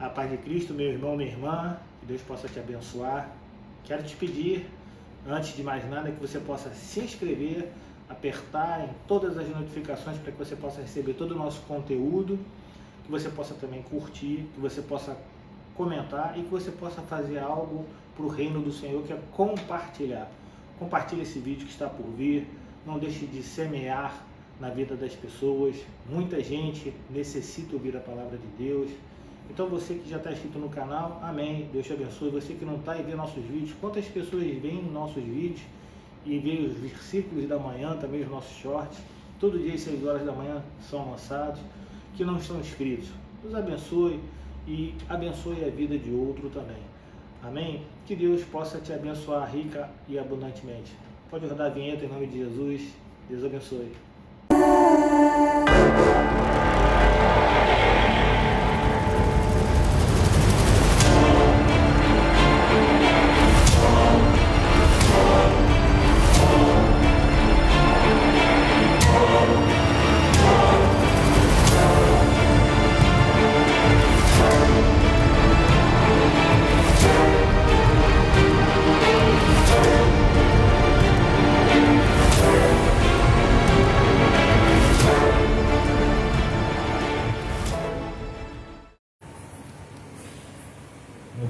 A paz de Cristo, meu irmão, minha irmã, que Deus possa te abençoar. Quero te pedir, antes de mais nada, que você possa se inscrever, apertar em todas as notificações para que você possa receber todo o nosso conteúdo, que você possa também curtir, que você possa comentar e que você possa fazer algo para o reino do Senhor, que é compartilhar. Compartilhe esse vídeo que está por vir, não deixe de semear na vida das pessoas. Muita gente necessita ouvir a palavra de Deus. Então você que já está inscrito no canal, amém, Deus te abençoe. Você que não está e vê nossos vídeos, quantas pessoas veem nossos vídeos e veem os versículos da manhã, também os nossos shorts, todo dia às 6 horas da manhã são lançados, que não estão inscritos. Deus abençoe e abençoe a vida de outro também, amém? Que Deus possa te abençoar rica e abundantemente. Pode rodar a vinheta em nome de Jesus. Deus abençoe.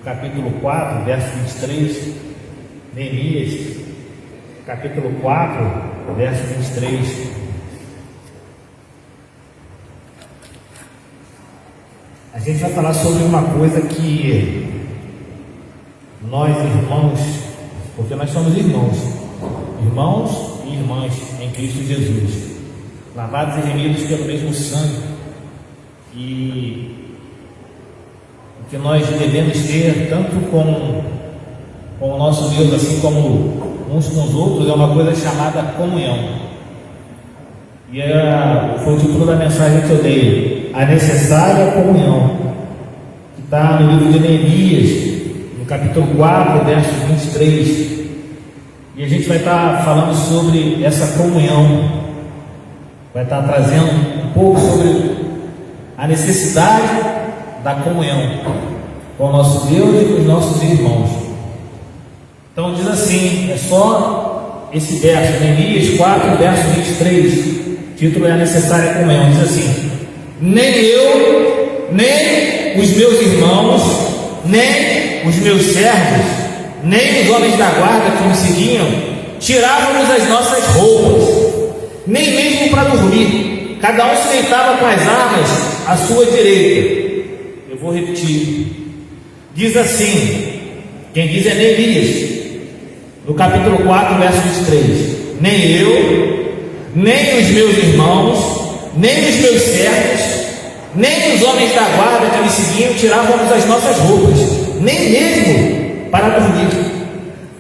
Capítulo 4, verso 23, Neemias, capítulo 4, verso 23. A gente vai falar sobre uma coisa que nós irmãos, porque nós somos irmãos e irmãs em Cristo Jesus, lavados e remidos pelo mesmo sangue, e que nós devemos ter tanto com o nosso Deus, assim como uns com os outros, é uma coisa chamada comunhão. E foi o título da mensagem que eu dei, a necessária comunhão, que está no livro de Neemias, no capítulo 4, verso 23. E a gente vai estar falando sobre essa comunhão, vai estar trazendo um pouco sobre a necessidade da comunhão com o nosso Deus e com os nossos irmãos. Então diz assim, é só esse verso, Neemias 4, verso 23, o título é a necessária comunhão. Diz assim: nem eu, nem os meus irmãos, nem os meus servos, nem os homens da guarda que me seguiam, tirávamos as nossas roupas, nem mesmo para dormir, cada um se deitava com as armas à sua direita. Vou repetir, diz assim, quem diz é Neemias, no capítulo 4, verso 23, nem eu, nem os meus irmãos, nem os meus servos, nem os homens da guarda que me seguiam tirávamos as nossas roupas, nem mesmo para dormir,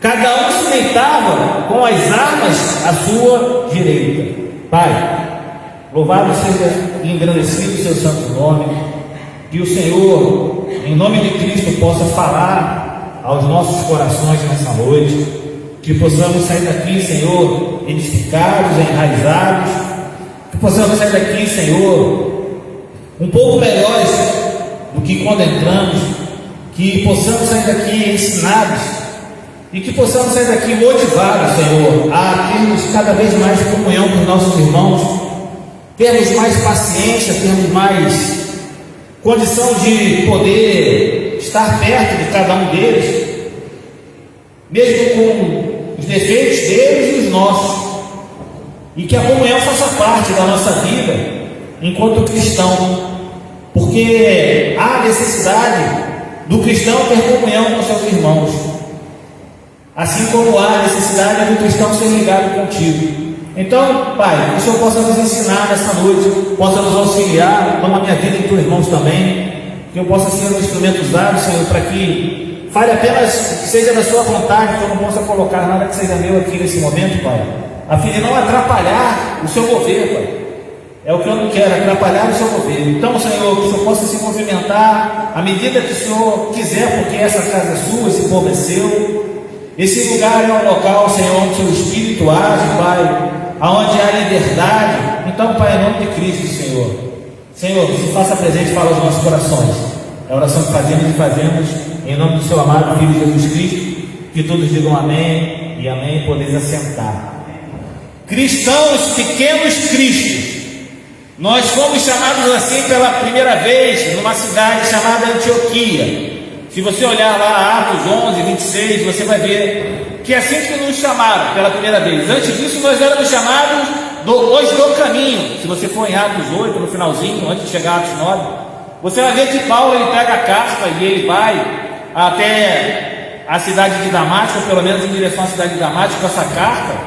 cada um se deitava com as armas à sua direita. Pai, louvado seja e engrandecido o seu santo nome. Que o Senhor, em nome de Cristo, possa falar aos nossos corações nessa noite, que possamos sair daqui, Senhor, edificados, enraizados, que possamos sair daqui, Senhor, um pouco melhores do que quando entramos, que possamos sair daqui ensinados e que possamos sair daqui motivados, Senhor, a termos cada vez mais comunhão com os nossos irmãos, termos mais paciência, termos mais condição de poder estar perto de cada um deles, mesmo com os defeitos deles e os nossos, e que a comunhão faça parte da nossa vida enquanto cristão, porque há necessidade do cristão ter comunhão com seus irmãos, assim como há necessidade do cristão ser ligado contigo. Então, Pai, que o Senhor possa nos ensinar nessa noite, possa nos auxiliar, toma minha vida e teus irmãos também, que eu possa ser um instrumento usado, Senhor, para que fale apenas que seja da sua vontade, que eu não possa colocar nada que seja meu aqui nesse momento, Pai, a fim de não atrapalhar o seu governo, Pai. É o que eu não quero, atrapalhar o seu governo. Então, Senhor, que o Senhor possa se movimentar à medida que o Senhor quiser, porque essa casa é sua, esse povo é seu. Esse lugar é um local, Senhor, onde o seu Espírito age, Pai, aonde há liberdade. Então, Pai, em nome de Cristo, Senhor, se faça presente para os nossos corações. É a oração que fazemos em nome do seu amado Filho Jesus Cristo. Que todos digam amém e amém, podeis assentar. Cristãos, pequenos cristos. Nós fomos chamados assim pela primeira vez numa cidade chamada Antioquia. Se você olhar lá Atos 11, 26, você vai ver que é assim que nos chamaram pela primeira vez. Antes disso nós éramos chamados os do caminho. Se você for em Atos 8, no finalzinho, antes de chegar a Atos 9, você vai ver que Paulo ele pega a casca e ele vai até a cidade de Damasco, ou pelo menos em direção à cidade de Damasco, com essa carta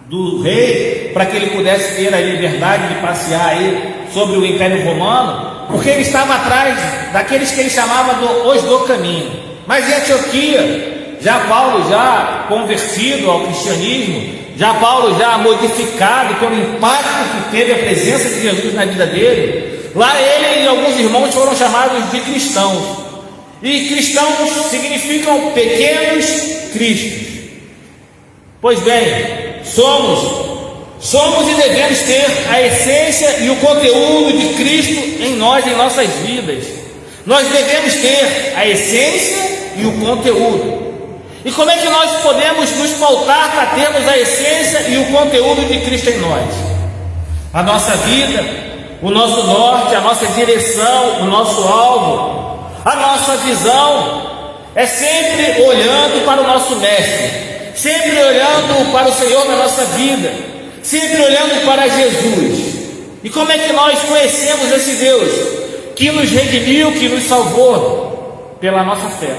do rei, para que ele pudesse ter a liberdade de passear aí sobre o Império Romano, porque ele estava atrás daqueles que ele chamava os do caminho. Mas em Antioquia, já Paulo já convertido ao cristianismo, já Paulo já modificado pelo impacto que teve a presença de Jesus na vida dele, lá ele e alguns irmãos foram chamados de cristãos. E cristãos significam pequenos cristos. Pois bem, somos e devemos ter a essência e o conteúdo de Cristo em nós, em nossas vidas. Nós devemos ter a essência e o conteúdo. E como é que nós podemos nos pautar para termos a essência e o conteúdo de Cristo em nós? A nossa vida, o nosso norte, a nossa direção, o nosso alvo, a nossa visão é sempre olhando para o nosso Mestre, sempre olhando para o Senhor na nossa vida, sempre olhando para Jesus. E como é que nós conhecemos esse Deus que nos redimiu, que nos salvou? Pela nossa fé.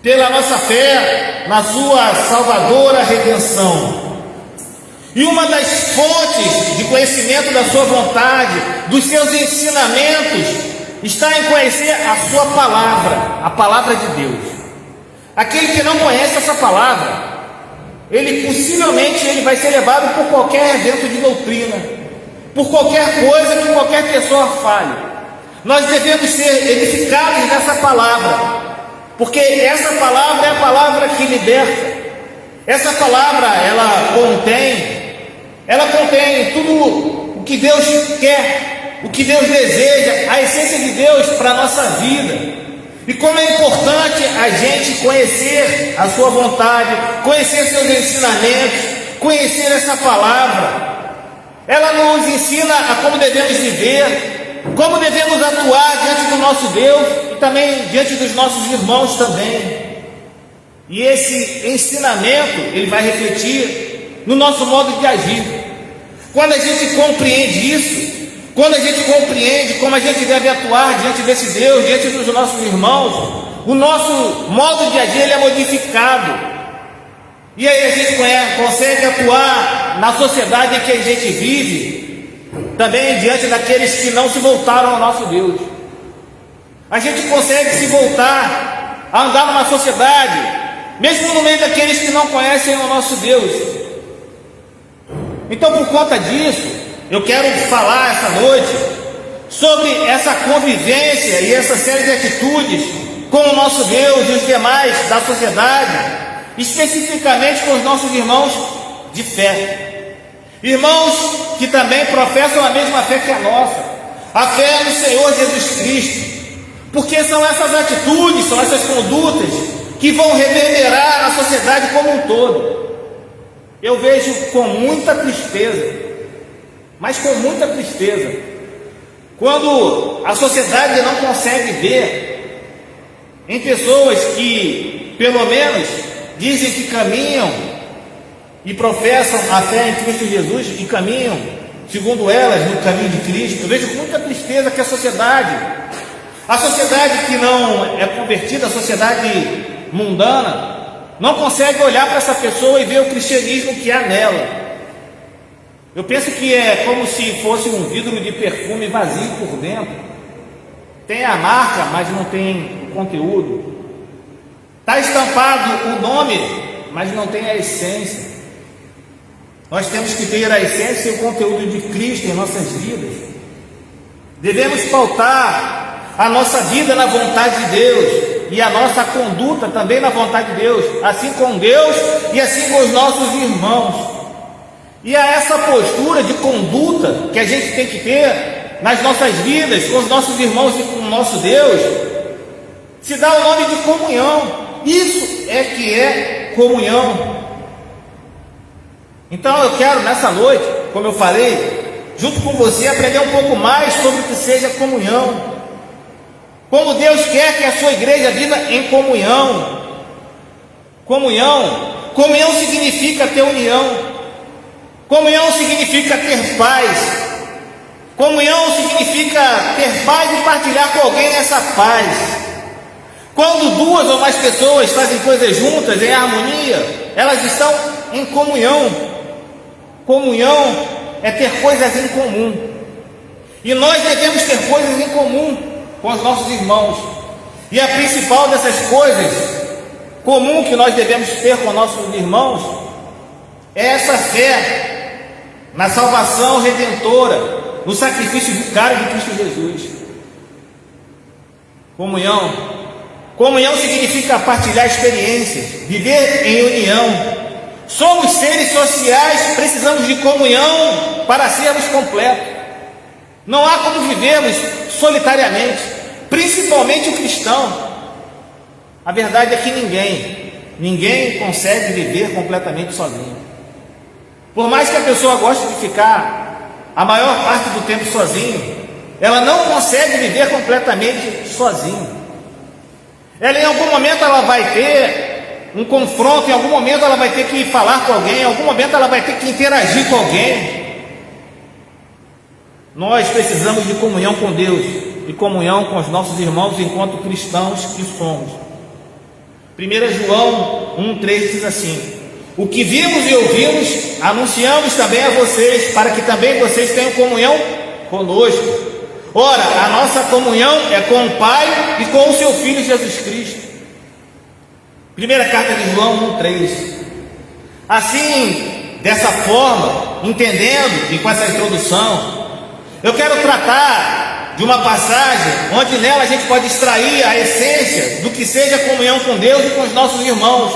Pela nossa fé na sua salvadora redenção. E uma das fontes de conhecimento da sua vontade, dos seus ensinamentos, está em conhecer a sua palavra, a palavra de Deus. Aquele que não conhece essa palavra, ele possivelmente vai ser levado por qualquer vento de doutrina, por qualquer coisa que qualquer pessoa fale. Nós devemos ser edificados nessa palavra, porque essa palavra é a palavra que liberta. Essa palavra, ela contém tudo o que Deus quer, o que Deus deseja, a essência de Deus para a nossa vida. E como é importante a gente conhecer a sua vontade, conhecer seus ensinamentos, conhecer essa palavra. Ela nos ensina a como devemos viver, como devemos atuar diante do nosso Deus e também diante dos nossos irmãos também. E esse ensinamento, ele vai refletir no nosso modo de agir. Quando a gente compreende isso, quando a gente compreende como a gente deve atuar diante desse Deus, diante dos nossos irmãos, o nosso modo de agir ele é modificado. E aí a gente consegue atuar na sociedade em que a gente vive, também diante daqueles que não se voltaram ao nosso Deus. A gente consegue se voltar a andar numa sociedade, mesmo no meio daqueles que não conhecem o nosso Deus. Então, por conta disso, eu quero falar essa noite sobre essa convivência e essa série de atitudes com o nosso Deus e os demais da sociedade, especificamente com os nossos irmãos de fé, irmãos que também professam a mesma fé que a nossa, a fé no Senhor Jesus Cristo, porque são essas atitudes, são essas condutas que vão reverberar na sociedade como um todo. Eu vejo com muita tristeza, mas com muita tristeza, quando a sociedade não consegue ver em pessoas que, pelo menos, dizem que caminham e professam a fé em Cristo Jesus e caminham, segundo elas, no caminho de Cristo. Eu vejo com muita tristeza que a sociedade que não é convertida, a sociedade mundana, não consegue olhar para essa pessoa e ver o cristianismo que há nela. Eu penso que é como se fosse um vidro de perfume vazio por dentro. Tem a marca, mas não tem o conteúdo. Está estampado o nome, mas não tem a essência. Nós temos que ter a essência e o conteúdo de Cristo em nossas vidas. Devemos pautar a nossa vida na vontade de Deus e a nossa conduta também na vontade de Deus, assim com Deus e assim com os nossos irmãos. E a essa postura de conduta que a gente tem que ter, nas nossas vidas, com os nossos irmãos e com o nosso Deus, se dá o nome de comunhão. Isso é que é comunhão. Então eu quero nessa noite, como eu falei, junto com você, aprender um pouco mais sobre o que seja comunhão. Como Deus quer que a sua igreja viva em comunhão. Comunhão significa ter união. Comunhão significa ter paz. Comunhão significa ter paz e partilhar com alguém essa paz. Quando duas ou mais pessoas fazem coisas juntas, em harmonia, elas estão em comunhão. Comunhão é ter coisas em comum. E nós devemos ter coisas em comum com os nossos irmãos. E a principal dessas coisas comum que nós devemos ter com nossos irmãos é essa fé na salvação redentora, no sacrifício vicário de Cristo Jesus. Comunhão significa partilhar experiências, viver em união. Somos seres sociais, precisamos de comunhão para sermos completos. Não há como vivermos solitariamente, principalmente o cristão. A verdade é que ninguém consegue viver completamente sozinho. Por mais que a pessoa goste de ficar a maior parte do tempo sozinho, ela não consegue viver completamente sozinha. Ela em algum momento ela vai ter um confronto, em algum momento ela vai ter que falar com alguém, em algum momento ela vai ter que interagir com alguém. Nós precisamos de comunhão com Deus e comunhão com os nossos irmãos enquanto cristãos que somos. 1 João 1,3 diz assim: o que vimos e ouvimos, anunciamos também a vocês, para que também vocês tenham comunhão conosco. Ora, a nossa comunhão é com o Pai e com o seu Filho Jesus Cristo. Primeira carta de João 1,3. Assim, dessa forma, entendendo e com essa introdução, eu quero tratar de uma passagem onde nela a gente pode extrair a essência do que seja comunhão com Deus e com os nossos irmãos,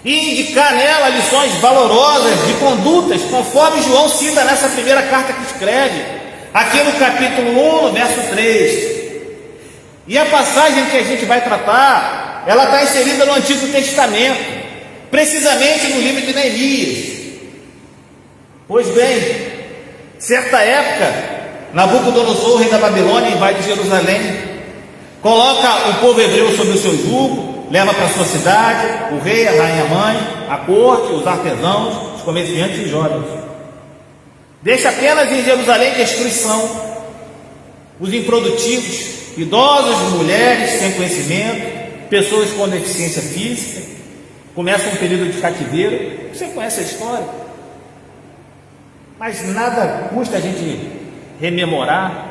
e indicar nela lições valorosas de condutas, conforme João cita nessa primeira carta que escreve, aqui no capítulo 1, no verso 3. E a passagem que a gente vai tratar, ela está inserida no Antigo Testamento, precisamente no livro de Neemias. Pois bem, certa época, Nabucodonosor, rei da Babilônia, invade Jerusalém, coloca o povo hebreu sob o seu jugo, leva para sua cidade o rei, a rainha-mãe, a corte, os artesãos, os comerciantes e jovens. Deixa apenas em Jerusalém destruição, os improdutivos, idosos, mulheres sem conhecimento, pessoas com deficiência física. Começa um período de cativeiro. Você conhece a história, mas nada custa a gente rememorar.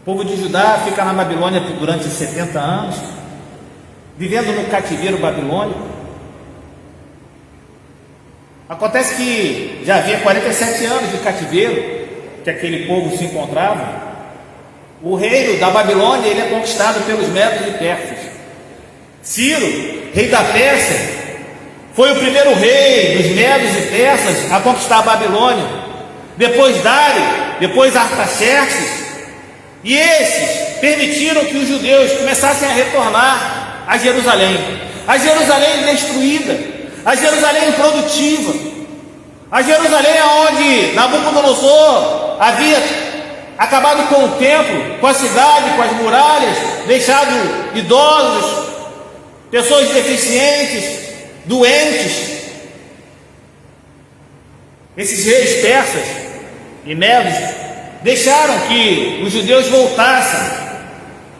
O povo de Judá fica na Babilônia durante 70 anos, vivendo no cativeiro babilônico. Acontece que já havia 47 anos de cativeiro que aquele povo se encontrava. O reino da Babilônia, ele é conquistado pelos medos e persas. Ciro, rei da Pérsia, foi o primeiro rei dos medos e persas a conquistar a Babilônia. Depois Dário, depois Artaxerxes. E esses permitiram que os judeus começassem a retornar a Jerusalém destruída, a Jerusalém improdutiva, a Jerusalém onde Nabucodonosor havia acabado com o templo, com a cidade, com as muralhas, deixado idosos, pessoas deficientes, doentes. Esses reis persas e medos deixaram que os judeus voltassem,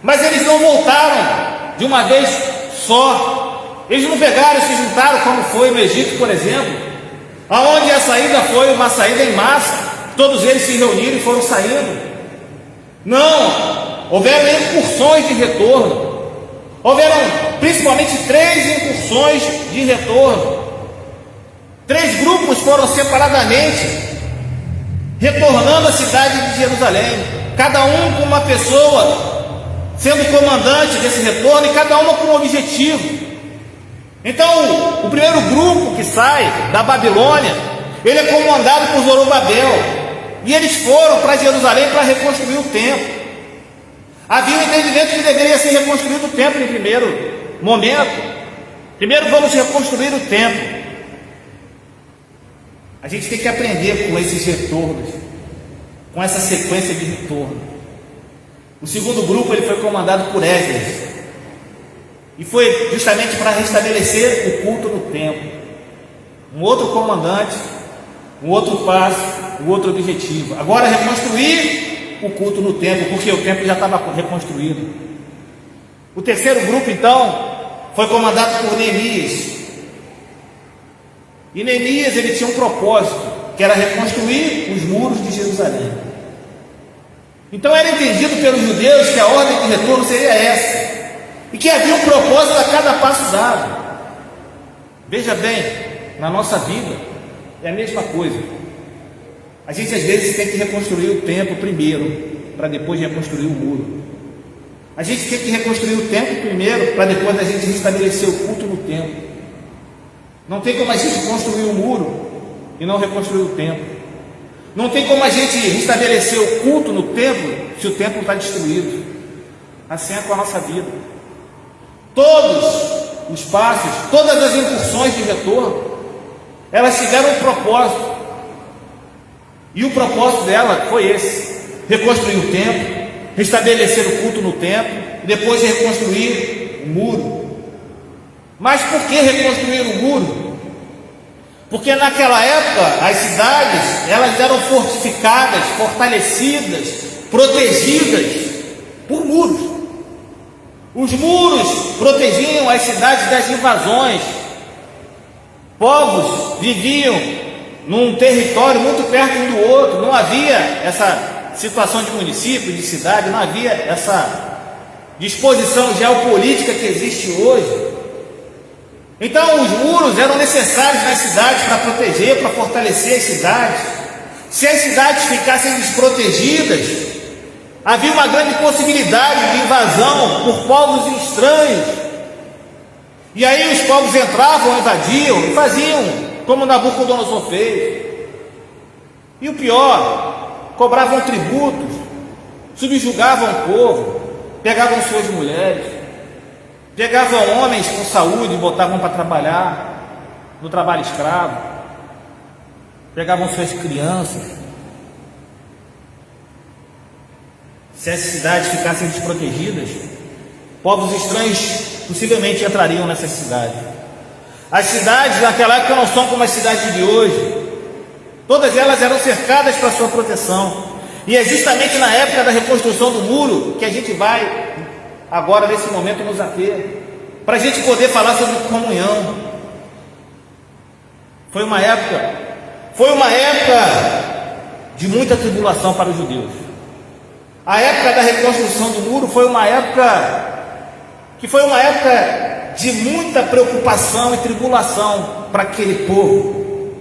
mas eles não voltaram de uma vez só. Eles não pegaram e se juntaram como foi no Egito, por exemplo, aonde a saída foi uma saída em massa, todos eles se reuniram e foram saindo. Não, houveram incursões de retorno. Houveram principalmente 3 incursões de retorno. 3 grupos foram separadamente retornando à cidade de Jerusalém, cada um com uma pessoa sendo comandante desse retorno e cada uma com um objetivo. Então, o primeiro grupo que sai da Babilônia, ele é comandado por Zorobabel. E eles foram para Jerusalém para reconstruir o templo. Havia um entendimento que deveria ser reconstruído o templo em primeiro momento. Primeiro vamos reconstruir o templo. A gente tem que aprender com esses retornos, com essa sequência de retorno. O segundo grupo ele foi comandado por Esdras. E foi justamente para restabelecer o culto no templo. Um outro comandante, um outro passo, um outro objetivo. Agora reconstruir o culto no templo, porque o templo já estava reconstruído. O terceiro grupo então foi comandado por Neemias. E Neemias ele tinha um propósito, que era reconstruir os muros de Jerusalém. Então era entendido pelos judeus que a ordem de retorno seria essa, e que havia um propósito a cada passo dado. Veja bem, na nossa vida é a mesma coisa. A gente às vezes tem que reconstruir o templo primeiro, para depois reconstruir o muro. A gente tem que reconstruir o templo primeiro, para depois a gente restabelecer o culto no templo. Não tem como a gente construir o muro e não reconstruir o templo. Não tem como a gente restabelecer o culto no templo se o templo está destruído. Assim é com a nossa vida. Todos os passos, todas as incursões de retorno, elas tiveram um propósito. E o propósito dela foi esse: reconstruir o templo, restabelecer o culto no templo, e depois reconstruir o muro. Mas por que reconstruir o muro? Porque naquela época as cidades elas eram fortificadas, fortalecidas, protegidas por muros. Os muros protegiam as cidades das invasões. Povos viviam num território muito perto um do outro. Não havia essa situação de município, de cidade, não havia essa disposição geopolítica que existe hoje. Então os muros eram necessários nas cidades para proteger, para fortalecer as cidades. Se as cidades ficassem desprotegidas, havia uma grande possibilidade de invasão por povos estranhos. E aí os povos entravam, invadiam e faziam como Nabucodonosor fez. E o pior, cobravam tributos, subjugavam o povo, pegavam suas mulheres, pegavam homens com saúde e botavam para trabalhar no trabalho escravo, pegavam suas crianças. Se as cidades ficassem desprotegidas, povos estranhos possivelmente entrariam nessas cidades. As cidades naquela época não são como as cidades de hoje. Todas elas eram cercadas para sua proteção. E é justamente na época da reconstrução do muro que a gente vai agora nesse momento nos ater, para a gente poder falar sobre comunhão. Foi uma época de muita tribulação para os judeus. A época da reconstrução do muro foi uma época de muita preocupação e tribulação para aquele povo.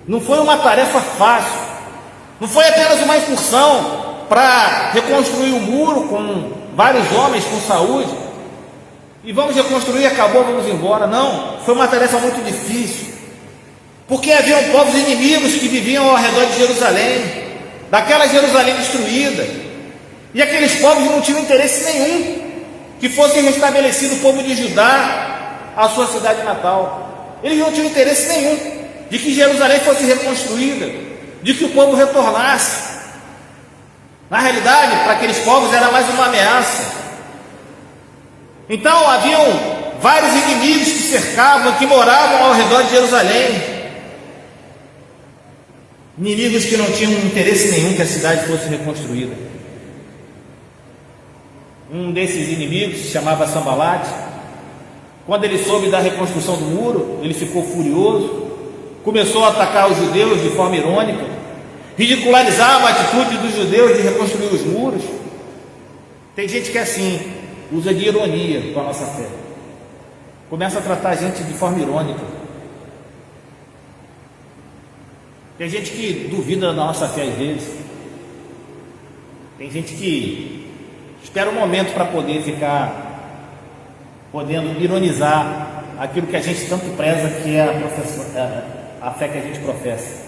Não foi uma tarefa fácil, não foi apenas uma incursão para reconstruir o muro com vários homens com saúde e vamos reconstruir, acabou, vamos embora. Não, foi uma tarefa muito difícil, porque haviam povos inimigos que viviam ao redor de Jerusalém, daquela Jerusalém destruída. E aqueles povos não tinham interesse nenhum que fosse restabelecido o povo de Judá, a sua cidade natal. Eles não tinham interesse nenhum de que Jerusalém fosse reconstruída, de que o povo retornasse. Na realidade, para aqueles povos era mais uma ameaça. Então haviam vários inimigos que cercavam, que moravam ao redor de Jerusalém. Inimigos que não tinham interesse nenhum que a cidade fosse reconstruída. Um desses inimigos se chamava Sambalate. Quando ele soube da reconstrução do muro, ele ficou furioso, começou a atacar os judeus de forma irônica, ridicularizava a atitude dos judeus de reconstruir os muros. Tem gente que é assim, usa de ironia com a nossa fé, começa a tratar a gente de forma irônica. Tem gente que duvida da nossa fé às vezes. Tem gente que espera um momento para poder ficar podendo ironizar aquilo que a gente tanto preza, que é a fé que a gente professa.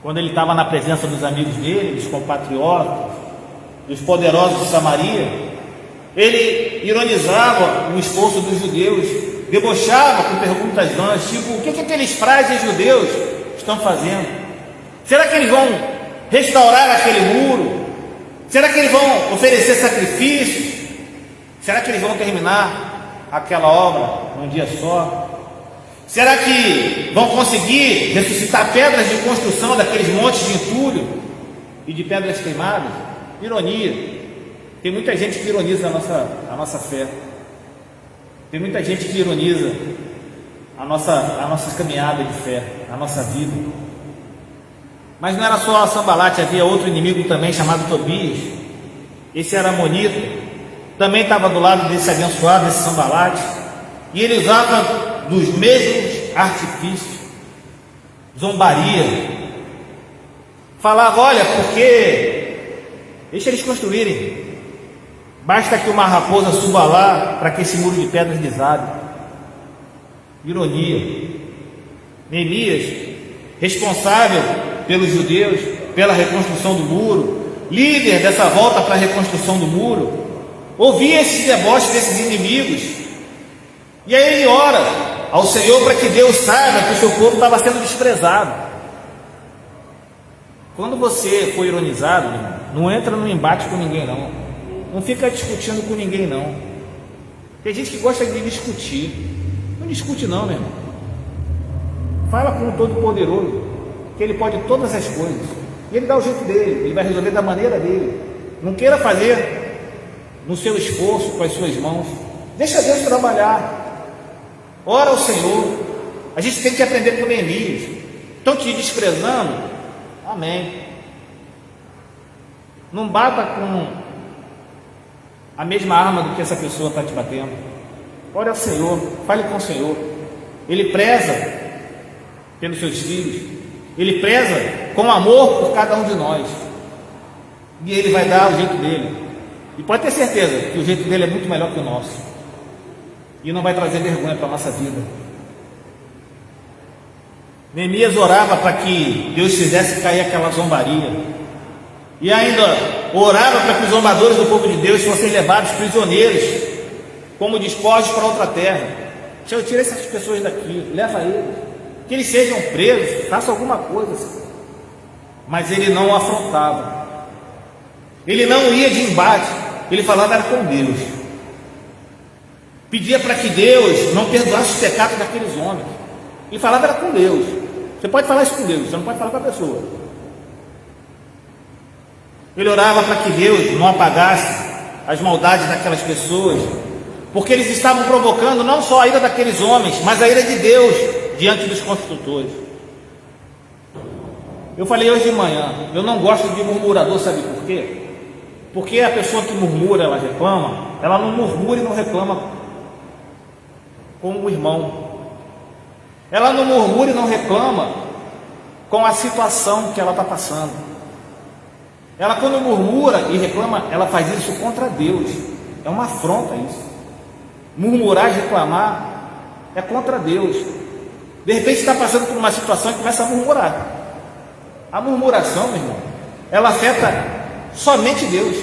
quando ele estava na presença dos amigos dele, dos compatriotas, dos poderosos de Samaria, ele ironizava o esforço dos judeus, debochava com perguntas vãs, tipo, o que aqueles frades judeus estão fazendo? Será que eles vão restaurar aquele muro? Será que eles vão oferecer sacrifícios? Será que eles vão terminar aquela obra num dia só? Será que vão conseguir ressuscitar pedras de construção daqueles montes de entulho e de pedras queimadas? Ironia. Tem muita gente que ironiza a nossa fé. Tem muita gente que ironiza a nossa caminhada de fé, a nossa vida. Mas não era só Sambalate, havia outro inimigo também chamado Tobias. Esse era Amonita, também estava do lado desse abençoado, desse Sambalate, e ele usava dos mesmos artifícios, zombaria, falava, olha, porque deixa eles construírem, basta que uma raposa suba lá para que esse muro de pedras desabe. Ironia. Neemias, responsável pelos judeus, pela reconstrução do muro, líder dessa volta para a reconstrução do muro, ouvia esses deboches desses inimigos, e aí ele ora ao Senhor para que Deus saiba que o seu povo estava sendo desprezado. Quando você for ironizado, não entra no embate com ninguém não, não fica discutindo com ninguém não. Tem gente que gosta de discutir, não discute não, meu irmão. Fala com o Todo-Poderoso, que Ele pode todas as coisas, e Ele dá o jeito dele, Ele vai resolver da maneira dele. Não queira fazer no seu esforço, com as suas mãos, deixa Deus trabalhar. Ora ao Senhor. A gente tem que aprender com Neemias. Estão te desprezando? Amém. Não bata com a mesma arma do que essa pessoa está te batendo. Ore ao Senhor, fale com o Senhor. Ele preza pelos seus filhos, Ele preza com amor por cada um de nós, e Ele vai dar o jeito dele, e pode ter certeza que o jeito dele é muito melhor que o nosso, e não vai trazer vergonha para a nossa vida. Neemias orava para que Deus fizesse cair aquela zombaria, e ainda orava para que os zombadores do povo de Deus fossem levados prisioneiros como despojos para outra terra. Senhor, tira essas pessoas daqui, leva eles, que eles sejam presos, faça alguma coisa, Senhor. Mas ele não o afrontava, ele não ia de embate, ele falava era com Deus, pedia para que Deus não perdoasse os pecados daqueles homens. Ele falava era com Deus. Você pode falar isso com Deus, você não pode falar com a pessoa. Ele orava para que Deus não apagasse as maldades daquelas pessoas, porque eles estavam provocando não só a ira daqueles homens, mas a ira de Deus diante dos construtores. Eu falei hoje de manhã, eu não gosto de murmurador, sabe por quê? Porque a pessoa que murmura, ela reclama, ela não murmura e não reclama como o irmão. Ela não murmura e não reclama com a situação que ela está passando. Ela, quando murmura e reclama, ela faz isso contra Deus. É uma afronta isso. Murmurar e reclamar é contra Deus. De repente está passando por uma situação e começa a murmurar. A murmuração, meu irmão, ela afeta somente Deus.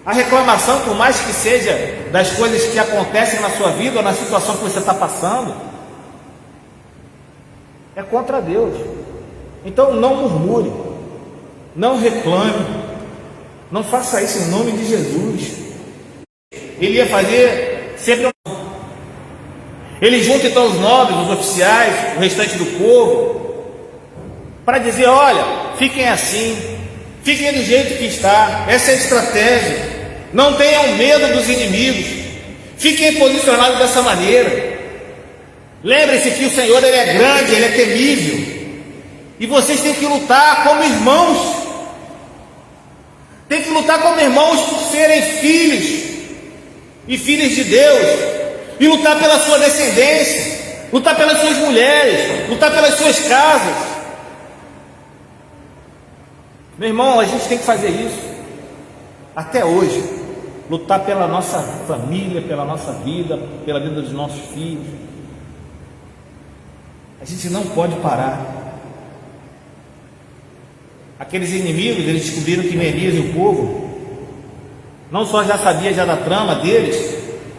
A reclamação, por mais que seja das coisas que acontecem na sua vida ou na situação que você está passando, é contra Deus. Então não murmure, não reclame, não faça isso em nome de Jesus. Ele ia fazer sempre ele junta então os nobres, os oficiais, o restante do povo, para dizer, olha, fiquem assim, fiquem do jeito que está, essa é a estratégia, não tenham medo dos inimigos, fiquem posicionados dessa maneira. Lembre-se que o Senhor, Ele é grande, Ele é temível, e vocês têm que lutar como irmãos, tem que lutar como irmãos por serem filhos e filhas de Deus, e lutar pela sua descendência, lutar pelas suas mulheres, lutar pelas suas casas. Meu irmão, a gente tem que fazer isso até hoje, lutar pela nossa família, pela nossa vida, pela vida dos nossos filhos. A gente não pode parar. aqueles inimigos, eles descobriram que Neemias e o povo não só já sabia já da trama deles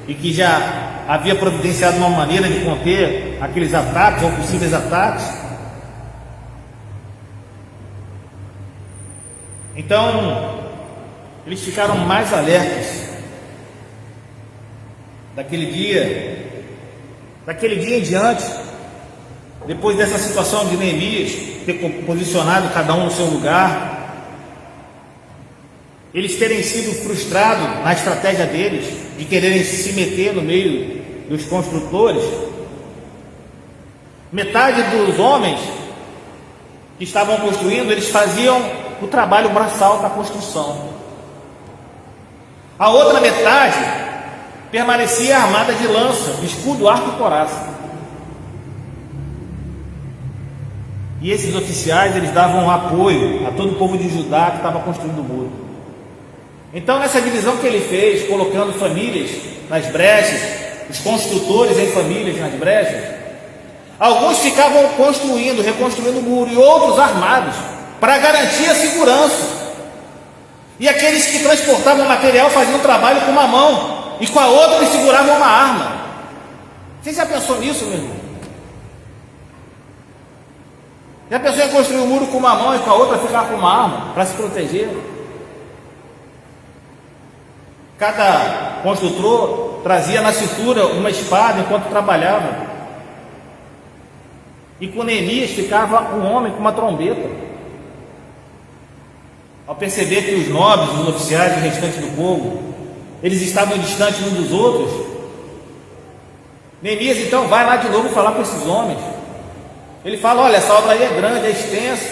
e que já havia providenciado uma maneira de conter aqueles ataques ou possíveis ataques. Então eles ficaram mais alertas daquele dia em diante, depois dessa situação de Neemias ter posicionado cada um no seu lugar, eles terem sido frustrados na estratégia deles de quererem se meter no meio dos construtores. Metade dos homens que estavam construindo, eles faziam o trabalho braçal da construção. A outra metade permanecia armada de lança, escudo, arco e coraça. E esses oficiais, eles davam apoio a todo o povo de Judá que estava construindo o muro. Então, nessa divisão que ele fez, colocando famílias nas brechas, os construtores em famílias nas brechas, alguns ficavam construindo, reconstruindo o muro, e outros armados, para garantir a segurança. E aqueles que transportavam o material faziam o trabalho com uma mão, e com a outra eles seguravam uma arma. Você já pensou nisso, meu irmão? Já pensou em construir um muro com uma mão e com a outra ficar com uma arma, para se proteger? Cada construtor trazia na cintura uma espada enquanto trabalhava. E com Neemias ficava um homem com uma trombeta. Ao perceber que os nobres, os oficiais e o restante do povo, eles estavam distantes uns dos outros, Neemias então vai lá de novo falar com esses homens. Ele fala: olha, essa obra aí é grande, é extensa,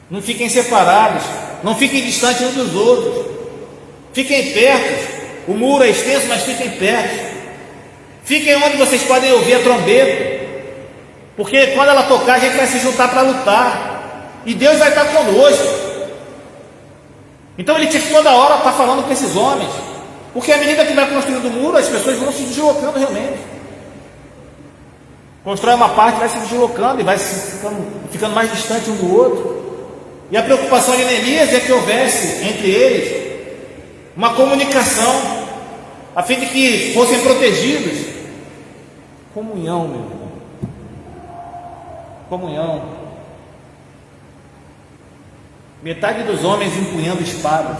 não fiquem separados, não fiquem distantes uns dos outros. Fiquem perto, o muro é extenso, mas fiquem perto. Fiquem onde vocês podem ouvir a trombeta, porque quando ela tocar, a gente vai se juntar para lutar, e Deus vai estar conosco. Então ele tinha que toda hora estar falando com esses homens, porque à medida que vai construindo o muro, as pessoas vão se deslocando realmente. Constrói uma parte, vai se deslocando e vai ficando mais distante um do outro. E a preocupação de Neemias é que houvesse entre eles uma comunicação, a fim de que fossem protegidos. Comunhão, meu irmão. Comunhão. Metade dos homens empunhando espadas,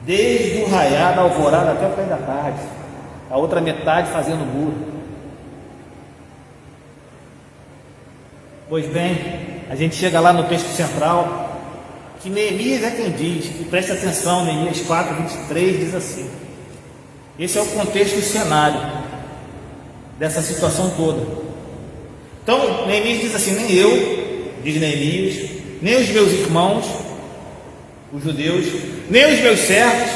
desde o raiar da alvorada até o cair da tarde. A outra metade fazendo muro. Pois bem, a gente chega lá no texto central, que Neemias é quem diz, e preste atenção, Neemias 4:23 diz assim. Esse é o contexto e o cenário dessa situação toda. Então Neemias diz assim: nem eu, diz Neemias, nem os meus irmãos, os judeus, nem os meus servos,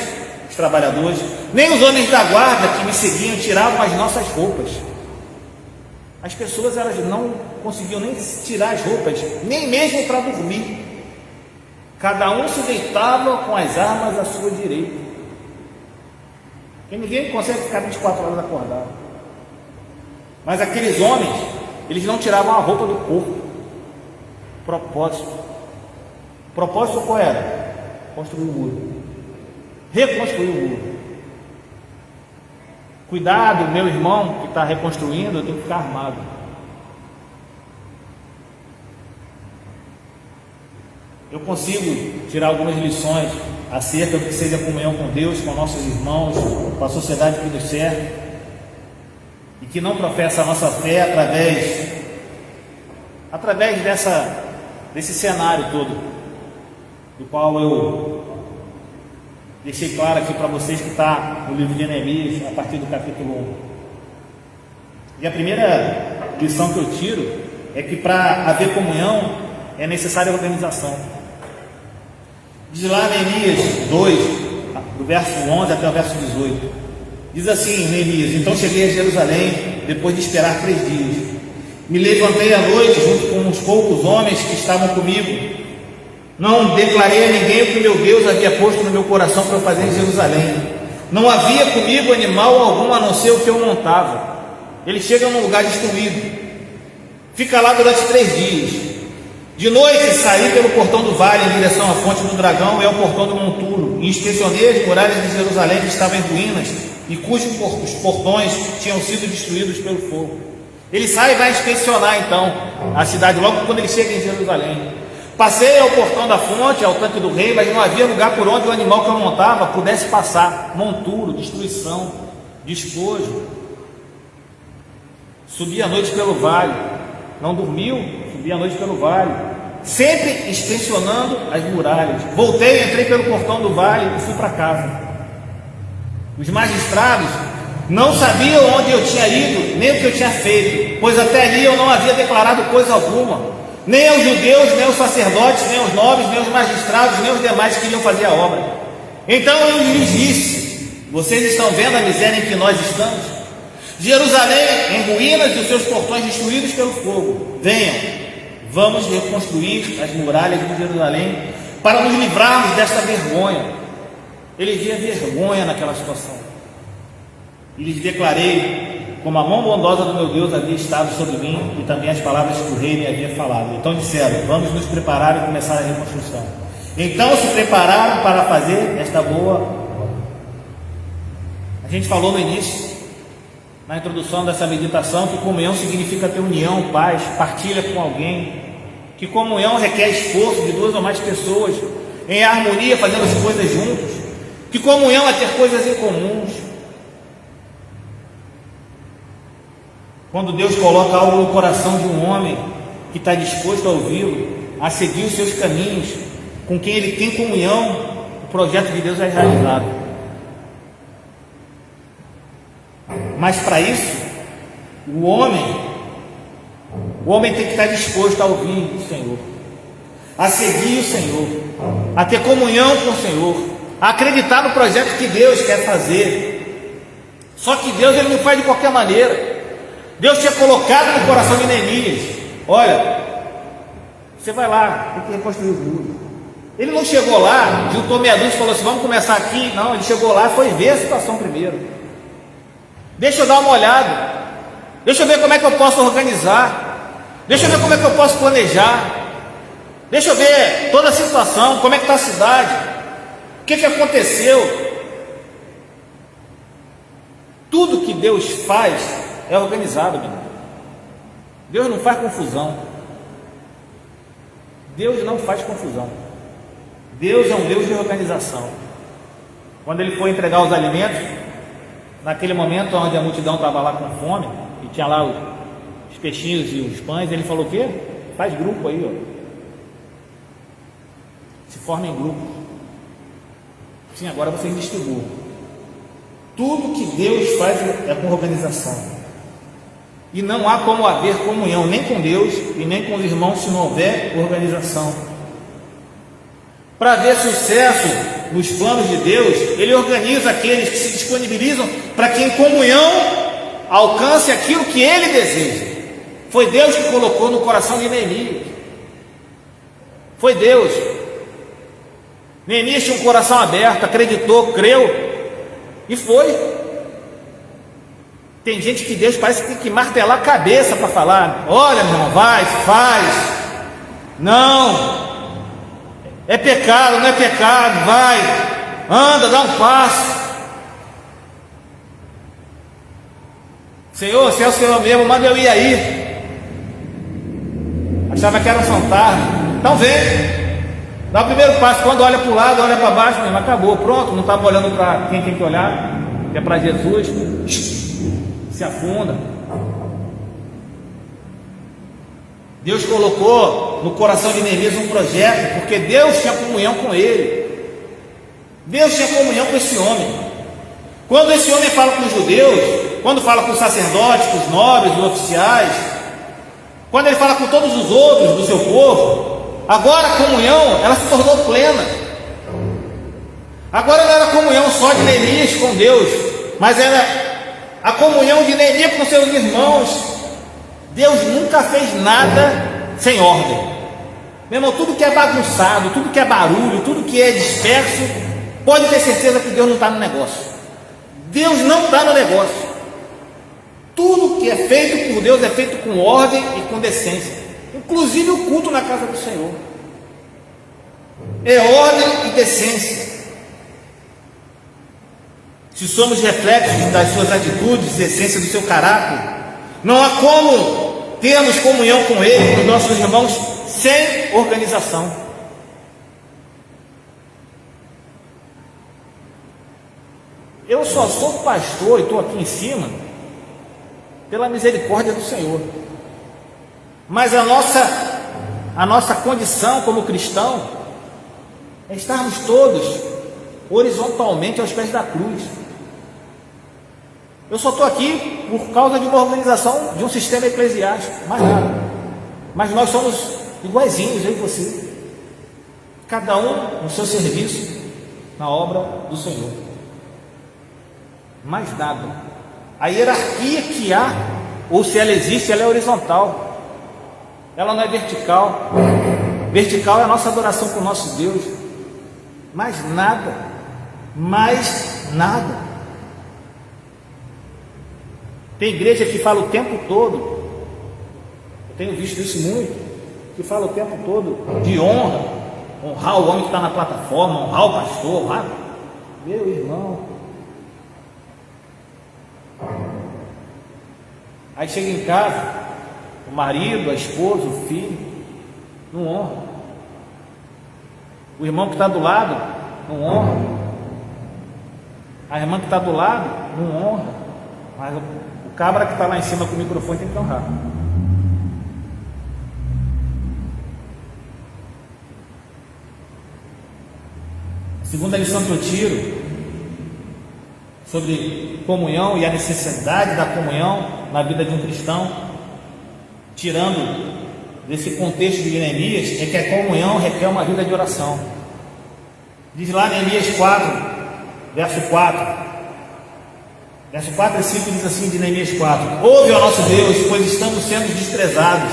os trabalhadores, nem os homens da guarda que me seguiam tiravam as nossas roupas. As pessoas, elas não conseguiam nem tirar as roupas, nem mesmo para dormir. Cada um se deitava com as armas à sua direita. Porque ninguém consegue ficar 24 horas acordado. Mas aqueles homens, eles não tiravam a roupa do corpo. Propósito. Propósito qual era? Construir o muro. Reconstruir o muro. Cuidado, meu irmão que está reconstruindo, eu tenho que ficar armado. Eu consigo tirar algumas lições acerca do que seja a comunhão com Deus, com nossos irmãos, com a sociedade que nos serve, e que não professa a nossa fé através desse cenário todo, do qual eu deixei claro aqui para vocês, que está no livro de Neemias, a partir do capítulo 1. E a primeira lição que eu tiro é que para haver comunhão é necessária organização. Diz lá Neemias 2, do verso 11 até o verso 18. Diz assim Neemias: então cheguei a Jerusalém, depois de esperar 3 dias. Me levantei à noite junto com uns poucos homens que estavam comigo. Não declarei a ninguém o que meu Deus havia posto no meu coração para eu fazer em Jerusalém. Não havia comigo animal algum a não ser o que eu montava. Eles chegam num lugar destruído, fica lá durante 3 dias. De noite saí pelo portão do vale em direção à fonte do dragão e ao portão do monturo, e inspecionei as muralhas de Jerusalém que estavam em ruínas e cujos portões tinham sido destruídos pelo fogo. Ele sai e vai inspecionar então a cidade logo quando ele chega em Jerusalém. Passei ao portão da fonte, ao tanque do rei, mas não havia lugar por onde o animal que eu montava pudesse passar. Monturo, destruição, despojo. Subi à noite pelo vale, não dormiu, subi à noite pelo vale, sempre inspecionando as muralhas. Voltei, entrei pelo portão do vale e fui para casa. Os magistrados não sabiam onde eu tinha ido, nem o que eu tinha feito, pois até ali eu não havia declarado coisa alguma, nem aos judeus, nem aos sacerdotes, nem aos nobres, nem aos magistrados, nem aos demais que iriam fazer a obra. Então eu lhes disse: vocês estão vendo a miséria em que nós estamos? Jerusalém em ruínas e os seus portões destruídos pelo fogo. Venham, vamos reconstruir as muralhas de Jerusalém para nos livrarmos desta vergonha. Ele via vergonha naquela situação. E lhes declarei como a mão bondosa do meu Deus havia estado sobre mim e também as palavras que o rei me havia falado. Então disseram: vamos nos preparar e começar a reconstrução. Então se prepararam para fazer esta boa obra. A gente falou no início, na introdução dessa meditação, que comunhão significa ter união, paz, partilha com alguém, que comunhão requer esforço de duas ou mais pessoas em harmonia, fazendo as coisas juntos, que comunhão é ter coisas em comuns. Quando Deus coloca algo no coração de um homem que está disposto a ouvi-lo, a seguir os seus caminhos, com quem ele tem comunhão, o projeto de Deus é realizado. Mas para isso, o homem tem que estar disposto a ouvir o Senhor, a seguir o Senhor, a ter comunhão com o Senhor, a acreditar no projeto que Deus quer fazer. Só que Deus, ele não faz de qualquer maneira. Deus tinha colocado no coração de Neemias: olha, você vai lá, tem que reconstruir o muro. Ele não chegou lá, juntou meia dúzia e falou assim: vamos começar aqui. Não, ele chegou lá e foi ver a situação primeiro. Deixa eu dar uma olhada, deixa eu ver como é que eu posso organizar, deixa eu ver como é que eu posso planejar, deixa eu ver toda a situação, como é que está a cidade, o que aconteceu. Tudo que Deus faz é organizado, meu irmão. Deus não faz confusão. Deus não faz confusão. Deus é um Deus de organização. Quando ele foi entregar os alimentos, naquele momento onde a multidão estava lá com fome, e tinha lá os peixinhos e os pães, ele falou: o quê? Faz grupo aí, ó. Se forma em grupo. Sim, agora vocês distribuam. Tudo que Deus faz é com organização. E não há como haver comunhão nem com Deus e nem com os irmãos se não houver organização. Para haver sucesso nos planos de Deus, Ele organiza aqueles que se disponibilizam para que em comunhão alcance aquilo que Ele deseja. Foi Deus que colocou no coração de Neemias. Foi Deus. Neemias tinha um coração aberto, acreditou, creu e foi. Tem gente que Deus parece que tem que martelar a cabeça para falar: olha, meu irmão, vai, faz. Não, é pecado, não é pecado, vai, anda, dá um passo. Senhor, se é o Senhor mesmo, manda eu ir aí. Achava que era um fantasma. Então vem, dá o primeiro passo. Quando olha para o lado, olha para baixo, mesmo, acabou, pronto. Não estava olhando para quem tem que olhar, que é para Jesus. Se afunda. Deus colocou no coração de Neemias um projeto, porque Deus tinha comunhão com ele. Deus tinha comunhão com esse homem. Quando esse homem fala com os judeus, quando fala com os sacerdotes, com os nobres, os oficiais, quando ele fala com todos os outros do seu povo, agora a comunhão, ela se tornou plena. Agora não era comunhão só de Neemias com Deus, mas era a comunhão de Neemias com seus irmãos. Deus nunca fez nada sem ordem. Meu irmão, tudo que é bagunçado, tudo que é barulho, tudo que é disperso, pode ter certeza que Deus não está no negócio. Deus não está no negócio. Tudo que é feito por Deus é feito com ordem e com decência. Não inclusive o culto na casa do Senhor. É ordem e decência. Se somos reflexos das suas atitudes, essência do seu caráter, não há como termos comunhão com Ele, com os nossos irmãos, sem organização. Eu só sou pastor e estou aqui em cima pela misericórdia do Senhor. Mas a nossa condição como cristão é estarmos todos horizontalmente aos pés da cruz. Eu só estou aqui por causa de uma organização, de um sistema eclesiástico, mais nada. Mas nós somos iguaizinhos, eu e você, cada um no seu serviço, na obra do Senhor. Mais nada. A hierarquia que há, ou se ela existe, ela é horizontal, ela não é vertical. Vertical é a nossa adoração com o nosso Deus. Mais nada, mais nada. Tem igreja que fala o tempo todo, eu tenho visto isso muito, que fala o tempo todo de honrar o homem que está na plataforma, honrar o pastor, honrar. Meu irmão, aí chega em casa, o marido, a esposa, o filho, não honra. O irmão que está do lado, não honra. A irmã que está do lado, não honra. Mas o cabra que está lá em cima com o microfone tem que honrar. A segunda lição que eu tiro sobre comunhão e a necessidade da comunhão na vida de um cristão, tirando desse contexto de Neemias, é que a comunhão requer uma vida de oração. Diz lá Neemias 4, verso 4. Verso 4 e 5 diz assim de Neemias 4: Ouve, ó nosso Deus, pois estamos sendo desprezados.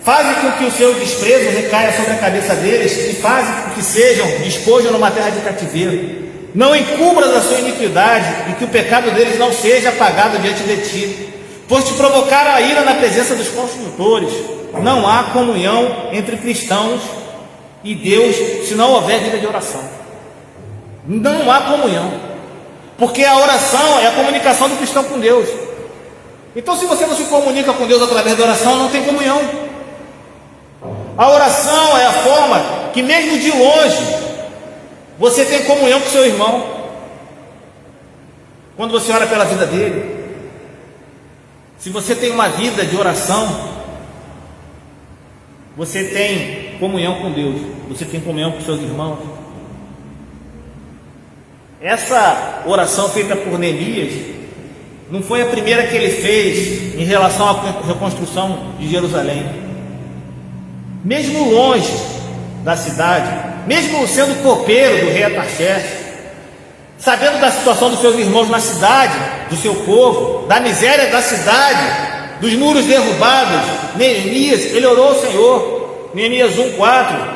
Faze com que o seu desprezo recaia sobre a cabeça deles, e faze com que sejam despojos numa terra de cativeiro. Não encubras a sua iniquidade, e que o pecado deles não seja apagado diante de ti, pois te provocaram a ira na presença dos construtores. Não há comunhão entre cristãos e Deus se não houver vida de oração. Não há comunhão. Porque a oração é a comunicação do cristão com Deus. Então, se você não se comunica com Deus através da oração, não tem comunhão. A oração é a forma que, mesmo de longe, você tem comunhão com seu irmão. Quando você ora pela vida dele, se você tem uma vida de oração, você tem comunhão com Deus, você tem comunhão com seus irmãos. Essa oração feita por Neemias não foi a primeira que ele fez em relação à reconstrução de Jerusalém. Mesmo longe da cidade, mesmo sendo copeiro do rei Artaxerxes, sabendo da situação dos seus irmãos na cidade, do seu povo, da miséria da cidade, dos muros derrubados, Neemias, ele orou ao Senhor. Neemias 1:4.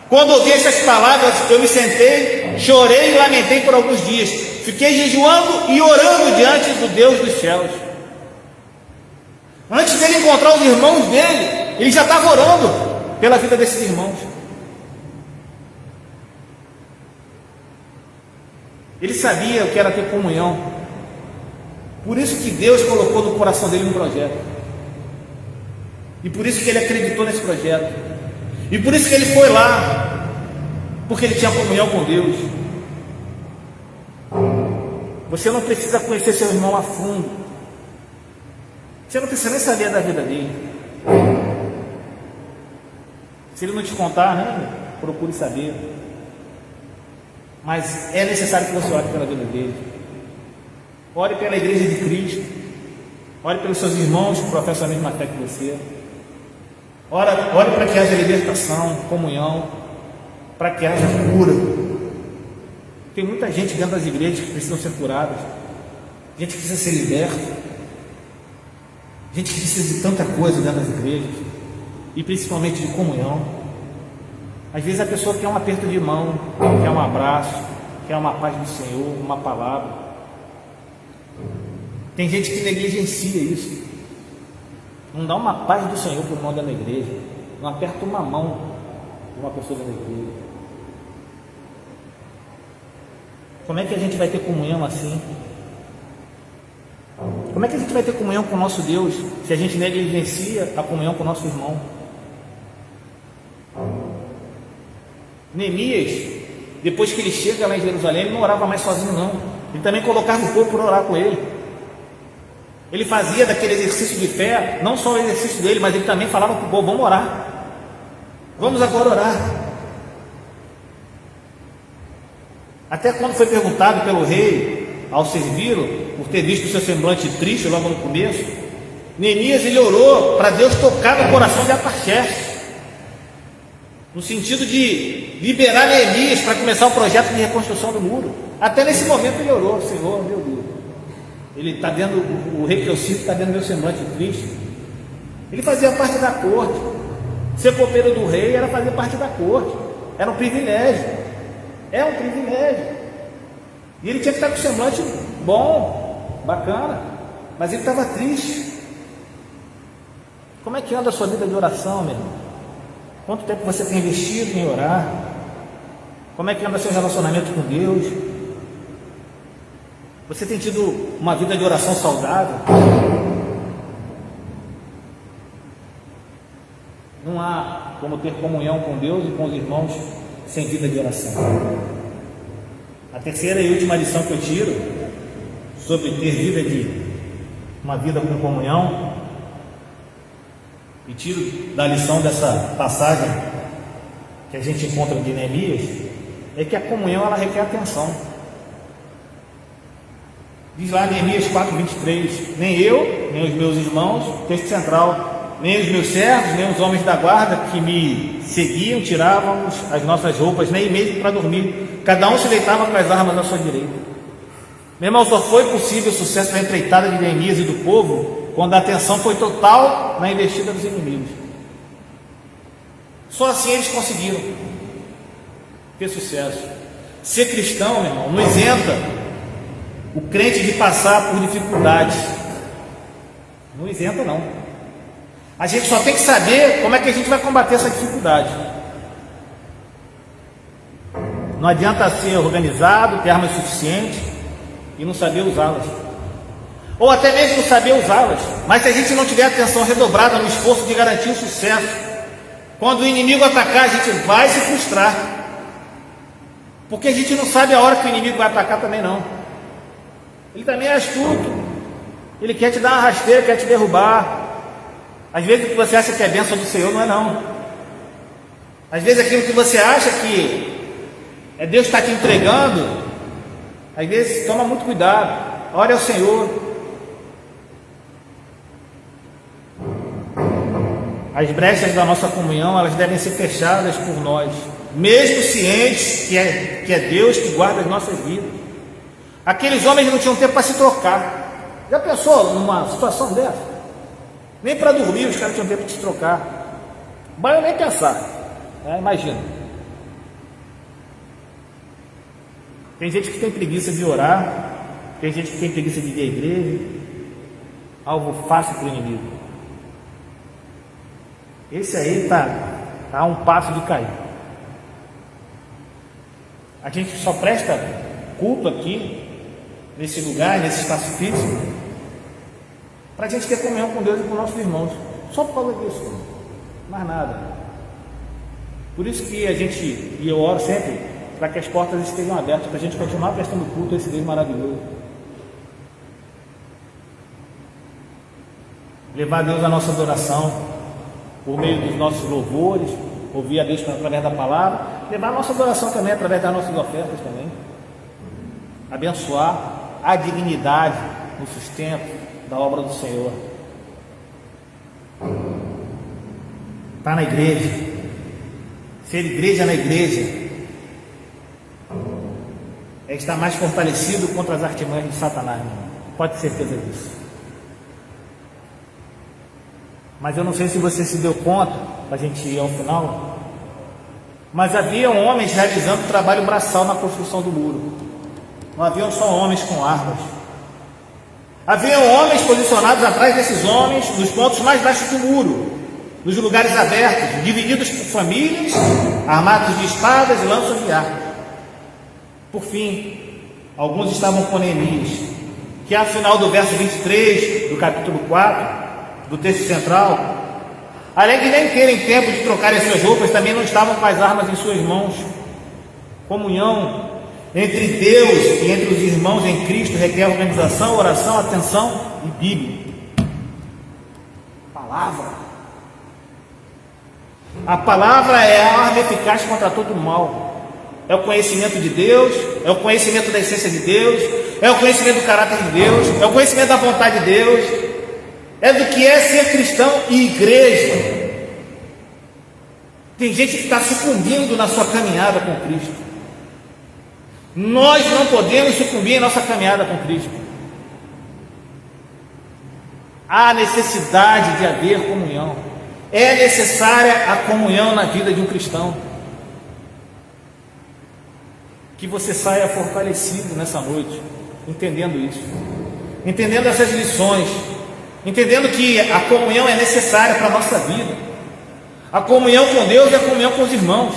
Quando ouvi essas palavras, eu me sentei, chorei e lamentei por alguns dias. Fiquei jejuando e orando diante do Deus dos céus. Antes dele encontrar os irmãos dele, ele já estava orando pela vida desses irmãos. Ele sabia o que era ter comunhão. Por isso que Deus colocou no coração dele um projeto. E por isso que ele acreditou nesse projeto. E por isso que ele foi lá, porque ele tinha comunhão com Deus. Você não precisa conhecer seu irmão a fundo. Você não precisa nem saber da vida dele. Se ele não te contar, né, procure saber. Mas é necessário que você ore pela vida dele. Ore pela igreja de Cristo. Ore pelos seus irmãos que professam a mesma fé que você. Ore para que haja libertação, comunhão, para que haja cura. Tem muita gente dentro das igrejas que precisam ser curadas, gente que precisa ser liberta, gente que precisa de tanta coisa dentro das igrejas, e principalmente de comunhão. Às vezes a pessoa quer um aperto de mão, quer um abraço, quer uma paz do Senhor, uma palavra. Tem gente que negligencia isso. Não dá uma paz do Senhor por irmão da igreja. não aperta uma mão de uma pessoa da igreja. Como é que a gente vai ter comunhão assim? Como é que a gente vai ter comunhão com o nosso Deus se a gente negligencia a comunhão com o nosso irmão? Neemias, depois que ele chega lá em Jerusalém, ele não orava mais sozinho não, ele também colocava o povo para orar com ele. Ele fazia daquele exercício de fé, não só o exercício dele, mas ele também falava para o povo: vamos orar, vamos agora orar. Até quando foi perguntado pelo rei, ao servi-lo, por ter visto o seu semblante triste logo no começo, Neemias ele orou para Deus tocar no coração de Artaxerxes, no sentido de liberar Neemias para começar o projeto de reconstrução do muro. Até nesse momento ele orou: Senhor, meu Deus, ele está vendo, o rei que eu cito está vendo meu semblante triste. Ele fazia parte da corte, ser copeiro do rei era fazer parte da corte, era um privilégio, é um privilégio, e ele tinha que estar com o semblante bom, bacana, mas ele estava triste. Como é que anda a sua vida de oração, meu irmão? Quanto tempo você tem investido em orar? Como é que anda seu relacionamento com Deus? Você tem tido uma vida de oração saudável? Não há como ter comunhão com Deus e com os irmãos sem vida de oração. A terceira e última lição que eu tiro sobre ter uma vida com comunhão, e tiro da lição dessa passagem que a gente encontra de Neemias, é que a comunhão ela requer atenção. Diz lá em Neemias 4:23: nem eu, nem os meus irmãos, texto central, nem os meus servos, nem os homens da guarda que me seguiam tirávamos as nossas roupas, nem mesmo para dormir, cada um se deitava com as armas à sua direita. Meu irmão, só foi possível o sucesso da empreitada de Neemias e do povo quando a atenção foi total na investida dos inimigos. Só assim eles conseguiram ter sucesso. Ser cristão, meu irmão, não isenta o crente de passar por dificuldades. Não isenta não. A gente só tem que saber como é que a gente vai combater essa dificuldade. Não adianta ser organizado, ter armas suficientes e não saber usá-las, ou até mesmo saber usá-las, mas se a gente não tiver atenção redobrada no esforço de garantir o sucesso, quando o inimigo atacar, a gente vai se frustrar, porque a gente não sabe a hora que o inimigo vai atacar também não. Ele também é astuto, ele quer te dar uma rasteira, quer te derrubar. Às vezes o que você acha que é bênção do Senhor não é não. Às vezes aquilo que você acha que é Deus está te entregando, às vezes toma muito cuidado, ore ao Senhor. As brechas da nossa comunhão, elas devem ser fechadas por nós, mesmo cientes que é Deus que guarda as nossas vidas. Aqueles homens não tinham tempo para se trocar. Já pensou numa situação dessa? Nem para dormir os caras tinham tempo de se trocar. Vai nem pensar, imagina. Tem gente que tem preguiça de orar, tem gente que tem preguiça de ir à igreja, alvo fácil para o inimigo. Esse aí está a um passo de cair. A gente só presta culto aqui, nesse lugar, nesse espaço físico, para a gente ter comunhão com Deus e com nossos irmãos, só por causa disso, mais nada. Por isso que e eu oro sempre para que as portas estejam abertas, para a gente continuar prestando culto a esse Deus maravilhoso. Levar a Deus a nossa adoração por meio dos nossos louvores, ouvir a Deus através da palavra, levar a nossa adoração também através das nossas ofertas também, abençoar a dignidade no sustento da obra do Senhor. Está na igreja, ser igreja na igreja é estar mais fortalecido contra as artimanhas de Satanás, pode ter certeza disso. Mas eu não sei se você se deu conta, para a gente ir ao final, mas haviam homens realizando trabalho braçal na construção do muro. Não haviam só homens com armas. Haviam homens posicionados atrás desses homens, nos pontos mais baixos do muro, nos lugares abertos, divididos por famílias, armados de espadas e lanças de arco. Por fim, alguns estavam com Neemias, que ao final do verso 23 do capítulo 4, do texto central, além de nem terem tempo de trocarem suas roupas, também não estavam com as armas em suas mãos. Comunhão entre Deus e entre os irmãos em Cristo requer organização, oração, atenção e Bíblia. Palavra. A palavra é a arma eficaz contra todo o mal. É o conhecimento de Deus, é o conhecimento da essência de Deus, é o conhecimento do caráter de Deus, é o conhecimento da vontade de Deus, é do que é ser cristão e igreja. Tem gente que está sucumbindo na sua caminhada com Cristo. Nós não podemos sucumbir em nossa caminhada com Cristo. Há necessidade de haver comunhão. É necessária a comunhão na vida de um cristão. Que você saia fortalecido nessa noite, entendendo isso, entendendo essas lições, entendendo que a comunhão é necessária para a nossa vida. A comunhão com Deus é a comunhão com os irmãos.